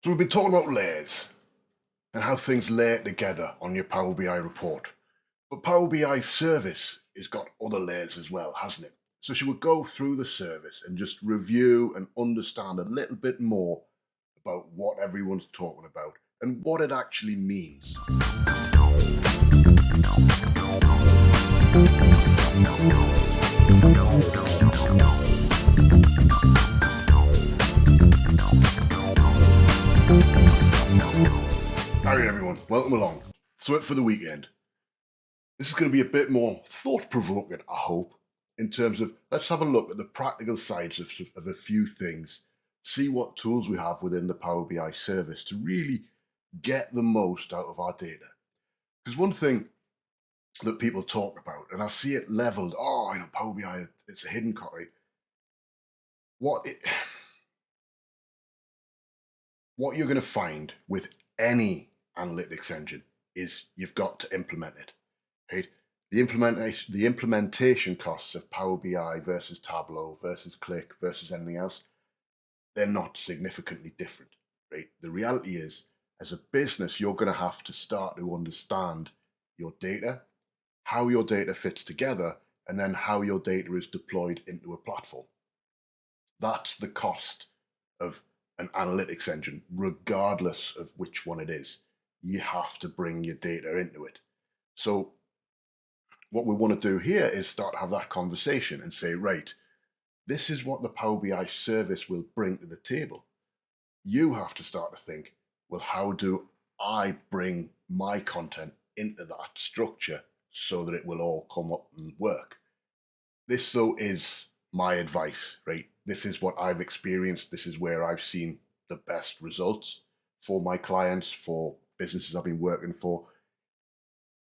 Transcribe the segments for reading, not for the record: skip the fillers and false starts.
So we've been talking about layers and how things layer together on your Power BI report. But Power BI service has got other layers as well, hasn't it? So should we go through the service and just review and understand a little bit more about what everyone's talking about and what it actually means? All right, everyone, welcome along. So for the weekend, this is going to be a bit more thought-provoking, I hope, in terms of let's have a look at the practical sides of a few things, see what tools we have within the Power BI service to really get the most out of our data. Because one thing that people talk about, and I see it leveled, Power BI, it's a hidden copy. What you're going to find with any analytics engine is you've got to implement it, right? The implementation costs of Power BI versus Tableau versus Click versus anything else, they're not significantly different, right? The reality is, as a business, you're going to have to start to understand your data, how your data fits together, and then how your data is deployed into a platform. That's the cost of an analytics engine, regardless of which one it is. You have to bring your data into it. So what we want to do here is start to have that conversation and say, right, this is what the Power BI service will bring to the table. You have to start to think, well, how do I bring my content into that structure so that it will all come up and work? This, though, is my advice, right? This is what I've experienced. This is where I've seen the best results for my clients, for businesses I've been working for.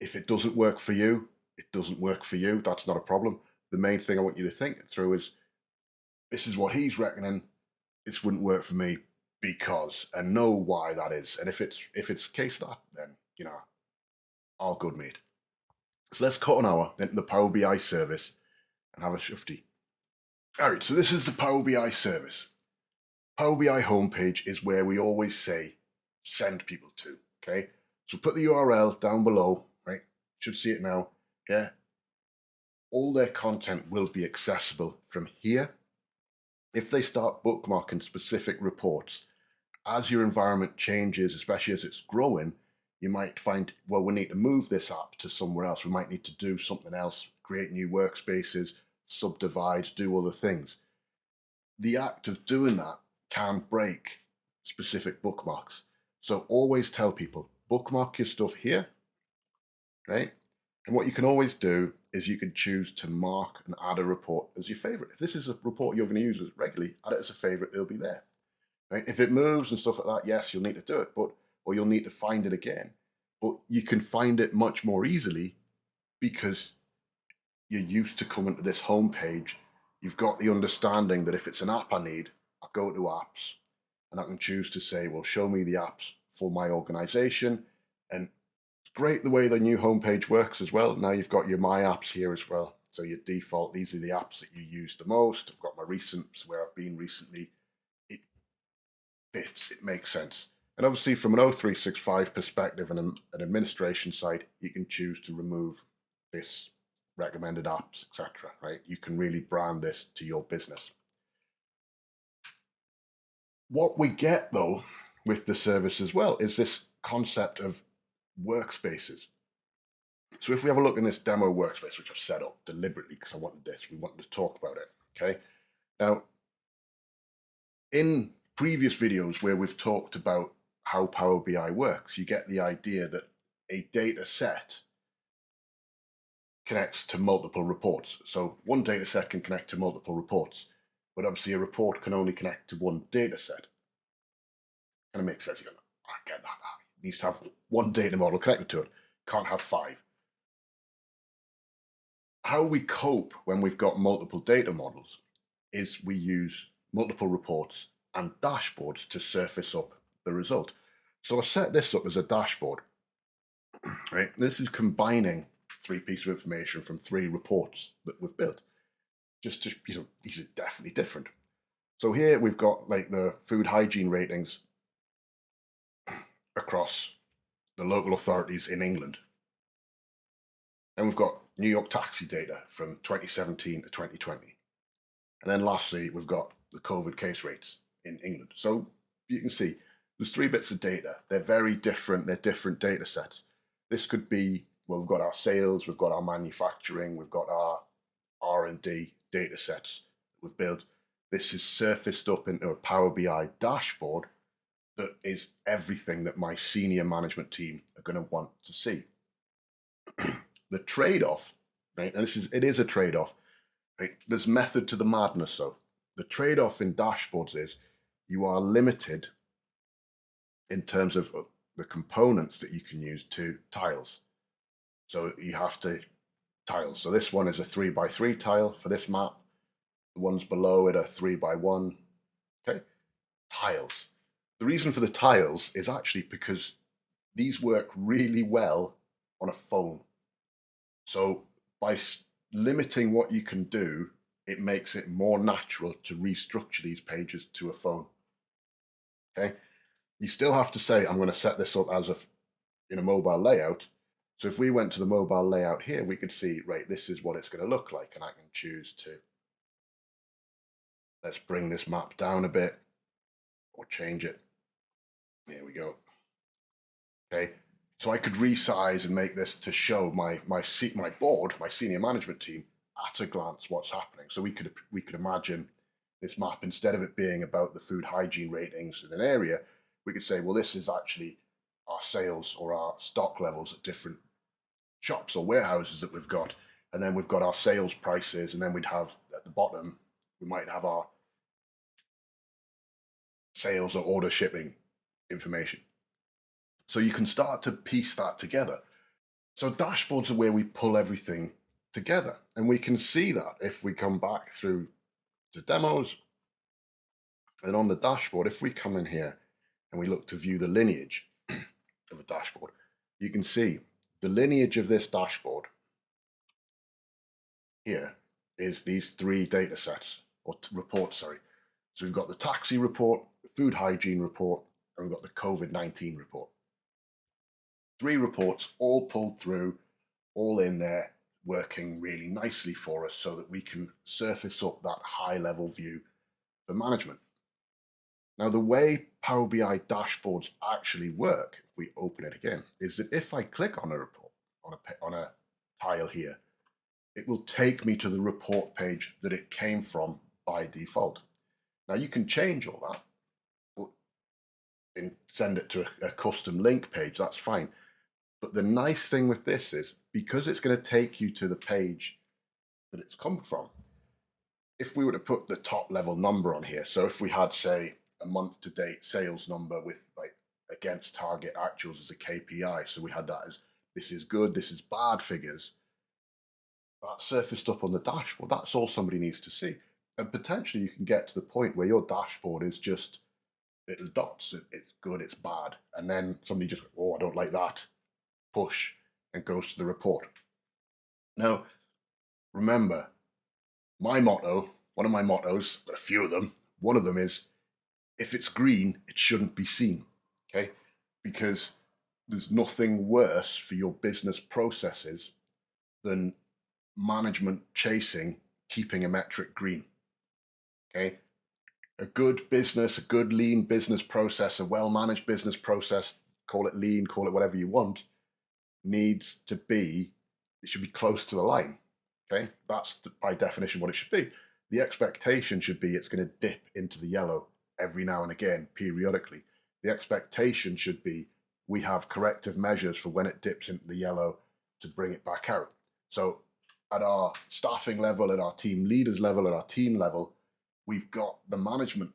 If it doesn't work for you, it doesn't work for you. That's not a problem. The main thing I want you to think through is, this is what he's reckoning. This wouldn't work for me because, and know why that is. And if it's case that, then, all good, mate. So let's cut an hour into the Power BI service and have a shufty. All right, so this is the Power BI service. Power BI homepage is where we always say send people to, okay? So put the URL down below, right? Should see it now, yeah? All their content will be accessible from here. If they start bookmarking specific reports, as your environment changes, especially as it's growing, you might find, well, we need to move this app to somewhere else. We might need to do something else, create new workspaces, subdivide, do other things. The act of doing that can break specific bookmarks. So always tell people, bookmark your stuff here, right? And what you can always do is you can choose to mark and add a report as your favorite. If this is a report you're going to use regularly, add it as a favorite, it'll be there. Right? If it moves and stuff like that, yes, you'll need to do it, or you'll need to find it again. But you can find it much more easily because you're used to coming to this homepage. You've got the understanding that if it's an app I need, I go to apps and I can choose to say, well, show me the apps for my organization. And it's great the way the new homepage works as well. Now you've got your My Apps here as well. So your default, these are the apps that you use the most. I've got my recents, where I've been recently. It fits, it makes sense. And obviously from an O365 perspective and an administration side, you can choose to remove this recommended apps, etc. Right? You can really brand this to your business. What we get, though, with the service as well is this concept of workspaces. So if we have a look in this demo workspace, which I've set up deliberately because I wanted this, we wanted to talk about it, okay? Now, in previous videos where we've talked about how Power BI works, you get the idea that a data set connects to multiple reports. So one data set can connect to multiple reports, but obviously a report can only connect to one data set. And it makes sense. You go, I get that. It needs to have one data model connected to it. Can't have 5. How we cope when we've got multiple data models is we use multiple reports and dashboards to surface up the result. So I set this up as a dashboard. Right? This is combining 3 pieces of information from 3 reports that we've built. Just to, these are definitely different. So here we've got like the food hygiene ratings across the local authorities in England. And we've got New York taxi data from 2017 to 2020. And then lastly, we've got the COVID case rates in England. So you can see there's 3 bits of data. They're very different. They're different data sets. This could be, well, we've got our sales, we've got our manufacturing, we've got our R&D data sets that we've built. This is surfaced up into a Power BI dashboard that is everything that my senior management team are going to want to see. The trade-off, right, and it is a trade-off, right? There's method to the madness. So the trade-off in dashboards is you are limited in terms of the components that you can use to tiles. So you have to tiles. So this one is a 3x3 tile for this map. The ones below it are 3x1. Okay, tiles. The reason for the tiles is actually because these work really well on a phone. So by limiting what you can do, it makes it more natural to restructure these pages to a phone. Okay, you still have to say, I'm going to set this up as in a mobile layout. So if we went to the mobile layout here, we could see, right, this is what it's going to look like. And I can choose to, let's bring this map down a bit or change it. There we go. Okay, so I could resize and make this to show my board, my senior management team, at a glance what's happening. So we could imagine this map, instead of it being about the food hygiene ratings in an area, we could say, well, this is actually our sales or our stock levels at different shops or warehouses that we've got. And then we've got our sales prices, and then we'd have at the bottom, we might have our sales or order shipping information. So you can start to piece that together. So dashboards are where we pull everything together. And we can see that if we come back through to demos, and on the dashboard, if we come in here and we look to view the lineage of a dashboard, you can see the lineage of this dashboard here is these 3 data sets, or reports, sorry. So we've got the taxi report, the food hygiene report, and we've got the COVID-19 report. 3 reports all pulled through, all in there, working really nicely for us so that we can surface up that high level view for management. Now, the way Power BI dashboards actually work, if we open it again, is that if I click on a report, on a tile here, it will take me to the report page that it came from by default. Now, you can change all that and send it to a custom link page, that's fine. But the nice thing with this is, because it's going to take you to the page that it's come from, if we were to put the top level number on here, so if we had, say, a month to date sales number with like against target actuals as a KPI, so we had that as this is good, this is bad figures, that surfaced up on the dashboard, that's all somebody needs to see. And potentially you can get to the point where your dashboard is just little dots, it's good, it's bad, and then somebody just, oh, I don't like that, push, and goes to the report. Now, remember, my motto, one of my mottos, but a few of them, one of them is, if it's green, it shouldn't be seen, okay? Because there's nothing worse for your business processes than management chasing, keeping a metric green, okay? A good business, a good lean business process, a well-managed business process, call it lean, call it whatever you want, needs to be, it should be close to the line, okay? That's by definition what it should be. The expectation should be it's going to dip into the yellow every now and again, periodically. The expectation should be we have corrective measures for when it dips into the yellow to bring it back out. So at our staffing level, at our team leaders level, at our team level, we've got the management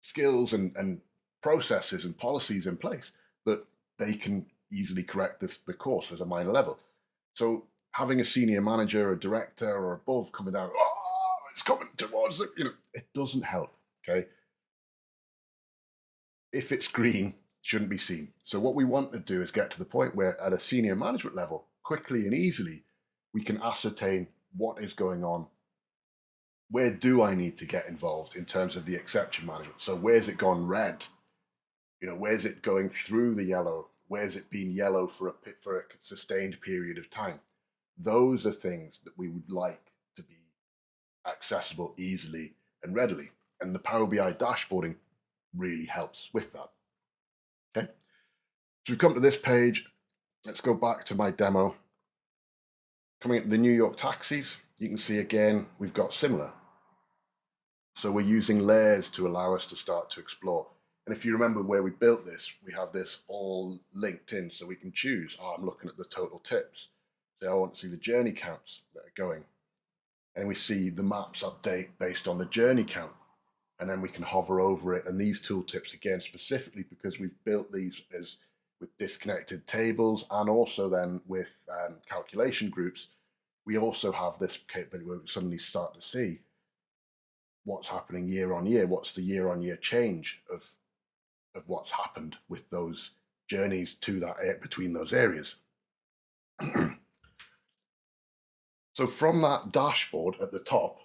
skills and processes and policies in place that they can easily correct the course at a minor level. So having a senior manager, a director, or above coming down, oh, it's coming towards it, it doesn't help, okay? If it's green, it shouldn't be seen. So what we want to do is get to the point where at a senior management level, quickly and easily, we can ascertain what is going on. Where do I need to get involved in terms of the exception management? So where's it gone red? Where's it going through the yellow? Where's it been yellow for a sustained period of time? Those are things that we would like to be accessible easily and readily. And the Power BI dashboarding really helps with that. Okay. So we've come to this page. Let's go back to my demo. Coming into the New York taxis, you can see again, we've got similar. So we're using layers to allow us to start to explore. And if you remember where we built this, we have this all linked in, so we can choose, I'm looking at the total tips. So I want to see the journey counts that are going. And we see the maps update based on the journey count. And then we can hover over it. And these tooltips, again, specifically because we've built these as with disconnected tables and also then with calculation groups, we also have this capability where we suddenly start to see what's happening year on year, what's the year on year change of what's happened with those journeys to that between those areas. So from that dashboard at the top,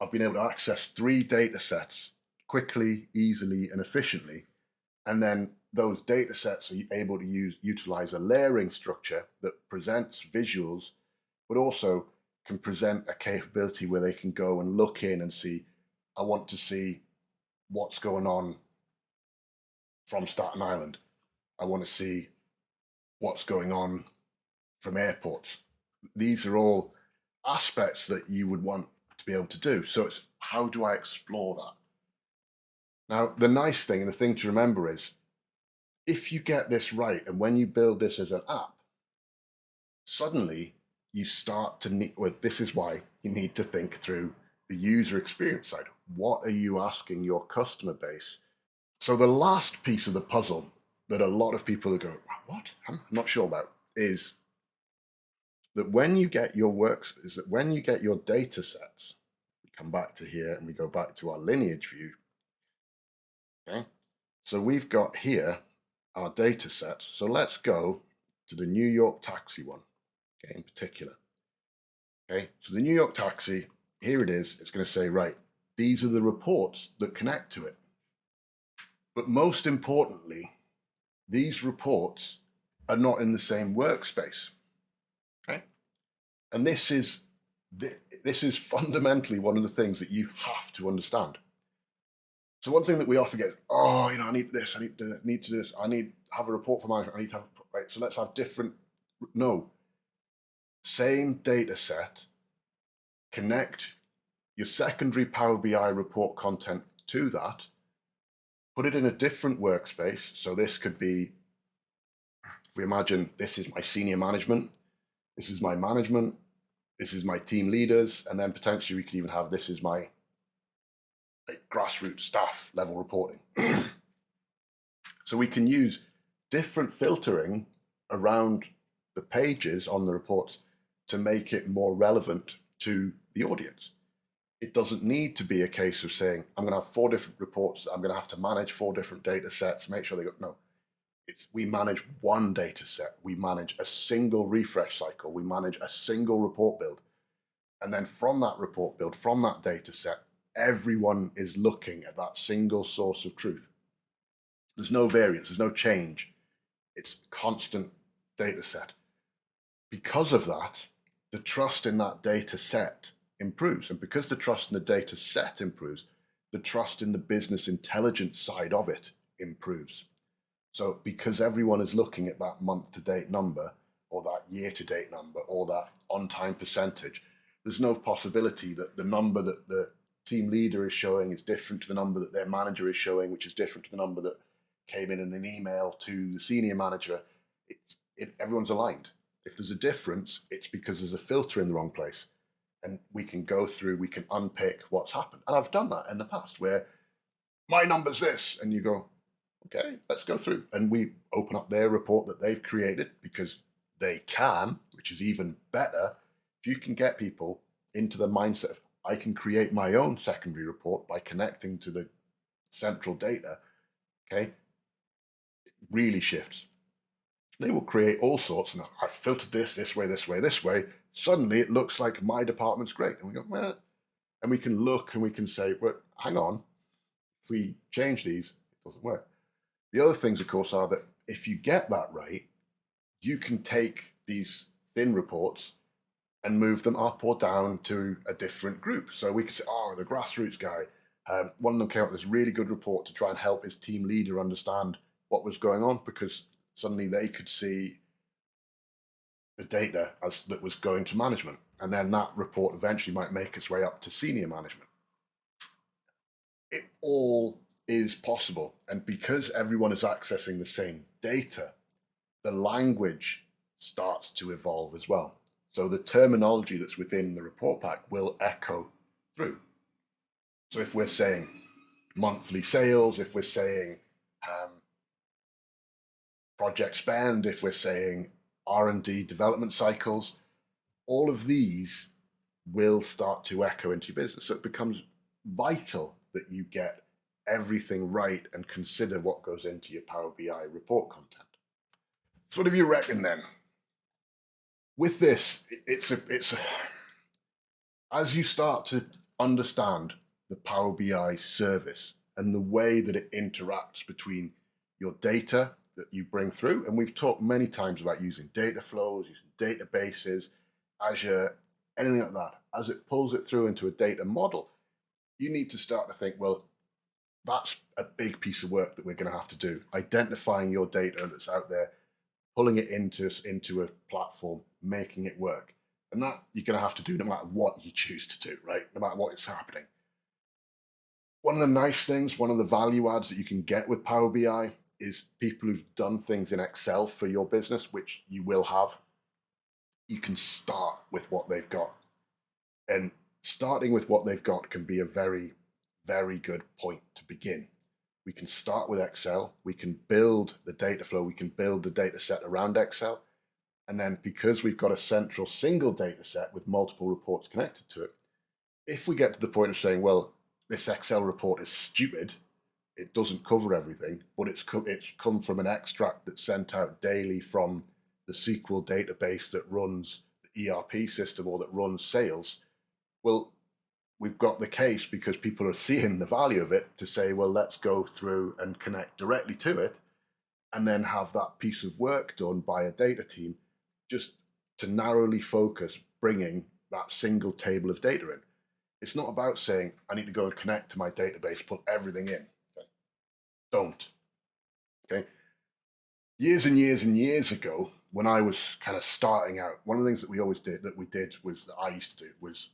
I've been able to access 3 data sets quickly, easily, and efficiently. And then those data sets are able to utilize a layering structure that presents visuals, but also can present a capability where they can go and look in and see, I want to see what's going on from Staten Island. I want to see what's going on from airports. These are all aspects that you would want to be able to do. So it's, how do I explore that? Now, the nice thing and the thing to remember is, if you get this right, and when you build this as an app, suddenly you start to need, well, this is why you need to think through the user experience side. What are you asking your customer base? So the last piece of the puzzle that a lot of people go, what? I'm not sure about, is that when you get your data sets, we come back to here and we go back to our lineage view. Okay. So we've got here our data sets. So let's go to the New York taxi one, okay, in particular. Okay, so the New York taxi, here it is. It's going to say, right, these are the reports that connect to it. But most importantly, these reports are not in the same workspace. Okay, and this is fundamentally one of the things that you have to understand. So one thing that we often get, I need this, I need to do this, I need to have a report for management, I need to have, right, so let's have different, no. Same data set, connect your secondary Power BI report content to that, put it in a different workspace. So this could be, if we imagine this is my senior management, this is my management, this is my team leaders, and then potentially we could even have, this is my grassroots staff level reporting. So we can use different filtering around the pages on the reports to make it more relevant to the audience. It doesn't need to be a case of saying, I'm going to have 4 different reports, I'm going to have to manage 4 different data sets, make sure they go, no. We manage one data set, we manage a single refresh cycle, we manage a single report build. And then from that report build, from that data set, everyone is looking at that single source of truth. There's no variance, there's no change. It's constant data set. Because of that, the trust in that data set improves. And because the trust in the data set improves, the trust in the business intelligence side of it improves. So because everyone is looking at that month-to-date number, or that year-to-date number, or that on-time percentage, there's no possibility that the number that the team leader is showing is different to the number that their manager is showing, which is different to the number that came in an email to the senior manager. Everyone's aligned. If there's a difference, it's because there's a filter in the wrong place. And we can go through, we can unpick what's happened. And I've done that in the past where my number's this, and you go, okay, let's go through. And we open up their report that they've created because they can, which is even better. If you can get people into the mindset of, I can create my own secondary report by connecting to the central data, okay, it really shifts. They will create all sorts, and I've filtered this way, this way, this way. Suddenly it looks like my department's great. And we go, well, and we can look and we can say, well, hang on, if we change these, it doesn't work. The other things, of course, are that if you get that right, you can take these thin reports and move them up or down to a different group. So we could say, oh, the grassroots guy, one of them came up with this really good report to try and help his team leader understand what was going on, because suddenly they could see the data as that was going to management. And then that report eventually might make its way up to senior management. It all is possible. And because everyone is accessing the same data, the language starts to evolve as well. So the terminology that's within the report pack will echo through. So if we're saying monthly sales, if we're saying project spend, if we're saying R&D development cycles, all of these will start to echo into your business. So it becomes vital that you get everything right and consider what goes into your Power BI report content. So what do you reckon then? With this, as you start to understand the Power BI service and the way that it interacts between your data that you bring through, and we've talked many times about using data flows, using databases, Azure, anything like that, as it pulls it through into a data model, you need to start to think, well, that's a big piece of work that we're going to have to do, identifying your data that's out there, pulling it into a platform, making it work. And that you're going to have to do no matter what you choose to do, right? No matter what is happening. One of the nice things, one of the value adds that you can get with Power BI is people who've done things in Excel for your business, which you will have. You can start with what they've got. And starting with what they've got can be a very, very good point to begin. We can start with Excel. We can build the data flow. We can build the data set around Excel. And then because we've got a central single data set with multiple reports connected to it, if we get to the point of saying, well, this Excel report is stupid, it doesn't cover everything, but it's come from an extract that's sent out daily from the SQL database that runs the ERP system or that runs sales, well, we've got the case because people are seeing the value of it to say, well, let's go through and connect directly to it and then have that piece of work done by a data team just to narrowly focus bringing that single table of data in. It's not about saying, I need to go and connect to my database, put everything in. Okay? Don't. Okay. Years and years and years ago, when I was kind of starting out, one of the things that we I used to do was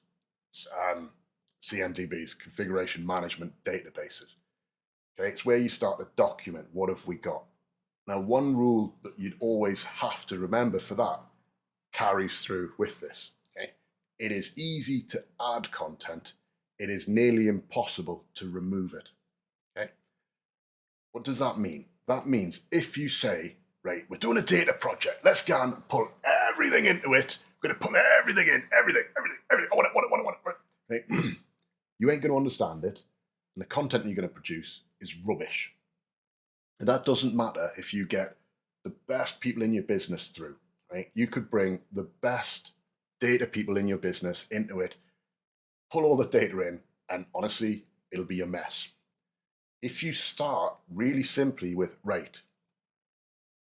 CMDBs, configuration management databases. Okay, it's where you start to document what have we got. Now, one rule that you'd always have to remember for that carries through with this. Okay, it is easy to add content. It is nearly impossible to remove it. Okay, what does that mean? That means if you say, right, we're doing a data project, let's go and pull everything into it. We're going to pull everything in, everything. I want it. Okay? You ain't going to understand it, and the content you're going to produce is rubbish. And that doesn't matter if you get the best people in your business through, right? You could bring the best data people in your business into it, pull all the data in, and honestly, it'll be a mess. If you start really simply with, right,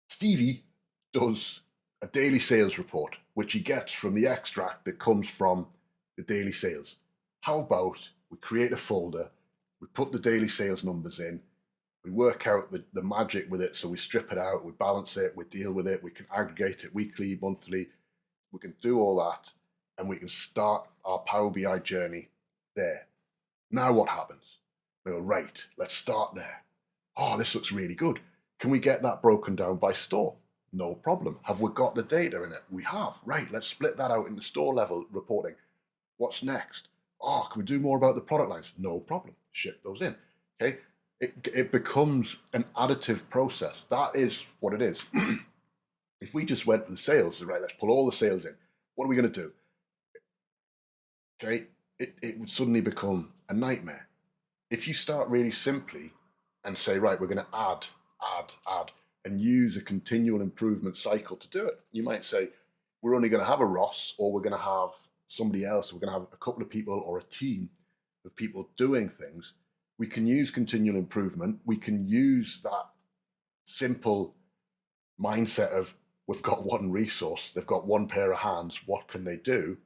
Stevie does a daily sales report, which he gets from the extract that comes from the daily sales. How about we create a folder, we put the daily sales numbers in, we work out the magic with it, so we strip it out, we balance it, we deal with it, we can aggregate it weekly, monthly, we can do all that, and we can start our Power BI journey there. Now what happens? We go, right, let's start there. Oh, this looks really good. Can we get that broken down by store? No problem. Have we got the data in it? We have. Right, let's split that out into store level reporting. What's next? Oh, can we do more about the product lines? No problem. Ship those in. Okay. It becomes an additive process. That is what it is. If we just went to the sales, right, let's pull all the sales in. What are we going to do? Okay. It would suddenly become a nightmare. If you start really simply and say, right, we're going to add, and use a continual improvement cycle to do it. You might say, we're only going to have a Ross, or we're going to have somebody else. We're going to have a couple of people or a team of people doing things. We can use continual improvement. We can use that simple mindset of we've got one resource, they've got one pair of hands, what can they do,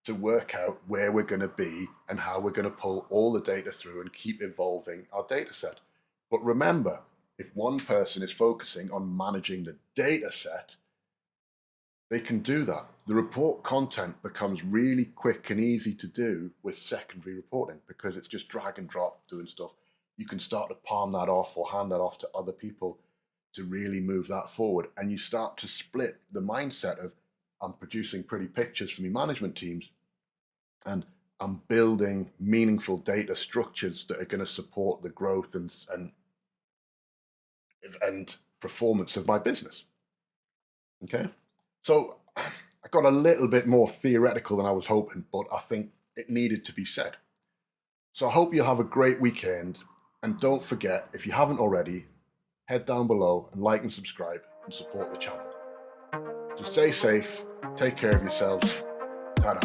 to work out where we're going to be and how we're going to pull all the data through and keep evolving our data set. But remember, if one person is focusing on managing the data set, they can do that. The report content becomes really quick and easy to do with secondary reporting because it's just drag and drop doing stuff. You can start to palm that off or hand that off to other people to really move that forward. And you start to split the mindset of I'm producing pretty pictures for my management teams and I'm building meaningful data structures that are going to support the growth and performance of my business. Okay. So I got a little bit more theoretical than I was hoping, but I think it needed to be said. So I hope you'll have a great weekend. And don't forget, if you haven't already, head down below and like and subscribe and support the channel. So stay safe, take care of yourselves. Ta-da.